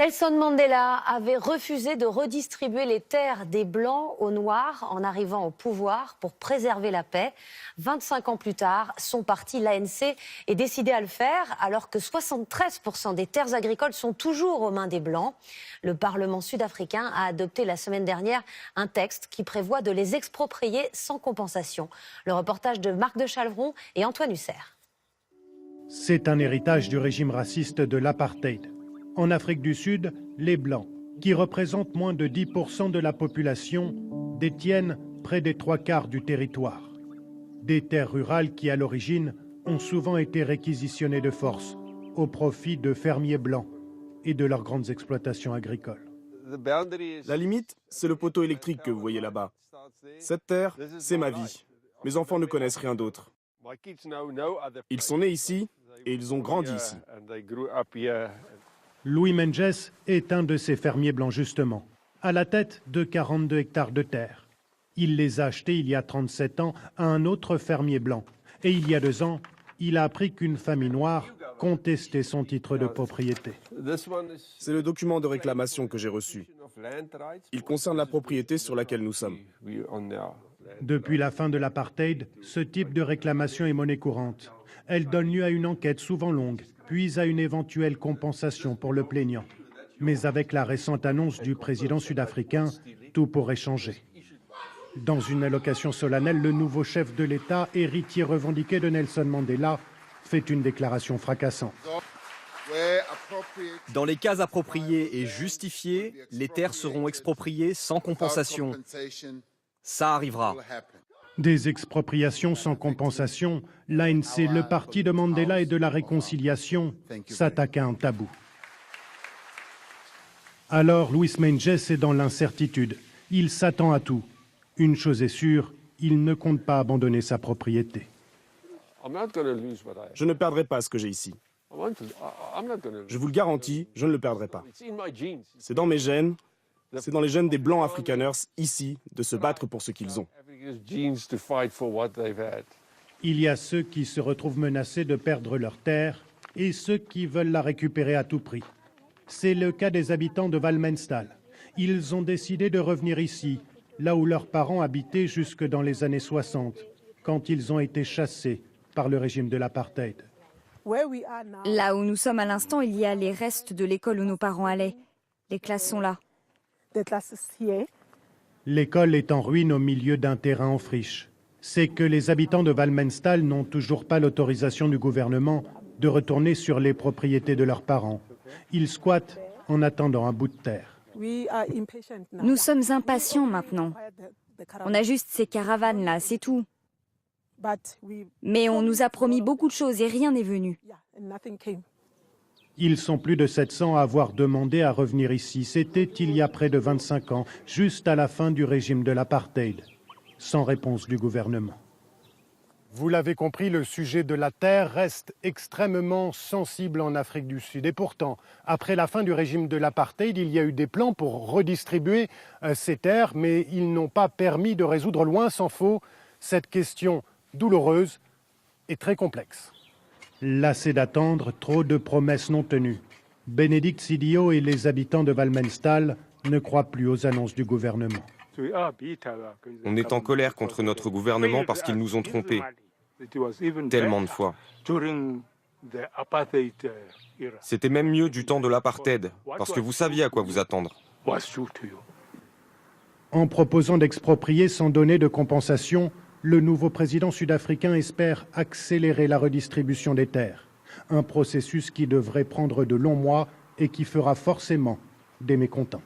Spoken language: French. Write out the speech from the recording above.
Nelson Mandela avait refusé de redistribuer les terres des Blancs aux Noirs en arrivant au pouvoir pour préserver la paix. 25 ans plus tard, son parti, l'ANC, est décidé à le faire alors que 73% des terres agricoles sont toujours aux mains des Blancs. Le Parlement sud-africain a adopté la semaine dernière un texte qui prévoit de les exproprier sans compensation. Le reportage de Marc de Chalvron et Antoine Husser. C'est un héritage du régime raciste de l'apartheid. En Afrique du Sud, les Blancs, qui représentent moins de 10% de la population, détiennent près des 3/4 du territoire. Des terres rurales qui, à l'origine, ont souvent été réquisitionnées de force au profit de fermiers blancs et de leurs grandes exploitations agricoles. La limite, c'est le poteau électrique que vous voyez là-bas. Cette terre, c'est ma vie. Mes enfants ne connaissent rien d'autre. Ils sont nés ici et ils ont grandi ici. Louis Menges est un de ces fermiers blancs justement, à la tête de 42 hectares de terre. Il les a achetés il y a 37 ans à un autre fermier blanc. Et il y a 2 ans, il a appris qu'une famille noire contestait son titre de propriété. C'est le document de réclamation que j'ai reçu. Il concerne la propriété sur laquelle nous sommes. Depuis la fin de l'apartheid, ce type de réclamation est monnaie courante. Elle donne lieu à une enquête souvent longue, puis à une éventuelle compensation pour le plaignant. Mais avec la récente annonce du président sud-africain, tout pourrait changer. Dans une allocation solennelle, le nouveau chef de l'État, héritier revendiqué de Nelson Mandela, fait une déclaration fracassante. Dans les cas appropriés et justifiés, les terres seront expropriées sans compensation. Ça arrivera. Des expropriations sans compensation, l'ANC, le parti de Mandela et de la réconciliation, s'attaque à un tabou. Alors Louis Menges est dans l'incertitude. Il s'attend à tout. Une chose est sûre, il ne compte pas abandonner sa propriété. Je ne perdrai pas ce que j'ai ici. Je vous le garantis, je ne le perdrai pas. C'est dans mes gènes, c'est dans les gènes des Blancs Afrikaners, ici, de se battre pour ce qu'ils ont. Il y a ceux qui se retrouvent menacés de perdre leur terre et ceux qui veulent la récupérer à tout prix. C'est le cas des habitants de Walmenstal. Ils ont décidé de revenir ici, là où leurs parents habitaient jusque dans les années 60, quand ils ont été chassés par le régime de l'apartheid. Là où nous sommes à l'instant, il y a les restes de l'école où nos parents allaient. Les classes sont là. L'école est en ruine au milieu d'un terrain en friche. C'est que les habitants de Walmenstal n'ont toujours pas l'autorisation du gouvernement de retourner sur les propriétés de leurs parents. Ils squattent en attendant un bout de terre. Nous sommes impatients maintenant. On a juste ces caravanes-là, c'est tout. Mais on nous a promis beaucoup de choses et rien n'est venu. Ils sont plus de 700 à avoir demandé à revenir ici. C'était il y a près de 25 ans, juste à la fin du régime de l'apartheid, sans réponse du gouvernement. Vous l'avez compris, le sujet de la terre reste extrêmement sensible en Afrique du Sud. Et pourtant, après la fin du régime de l'apartheid, il y a eu des plans pour redistribuer ces terres, mais ils n'ont pas permis de résoudre, loin s'en faut, cette question douloureuse et très complexe. Lassés d'attendre, trop de promesses non tenues. Bénédicte Sidio et les habitants de Walmenstal ne croient plus aux annonces du gouvernement. On est en colère contre notre gouvernement parce qu'ils nous ont trompés. Tellement de fois. C'était même mieux du temps de l'apartheid, parce que vous saviez à quoi vous attendre. En proposant d'exproprier sans donner de compensation, le nouveau président sud-africain espère accélérer la redistribution des terres. Un processus qui devrait prendre de longs mois et qui fera forcément des mécontents.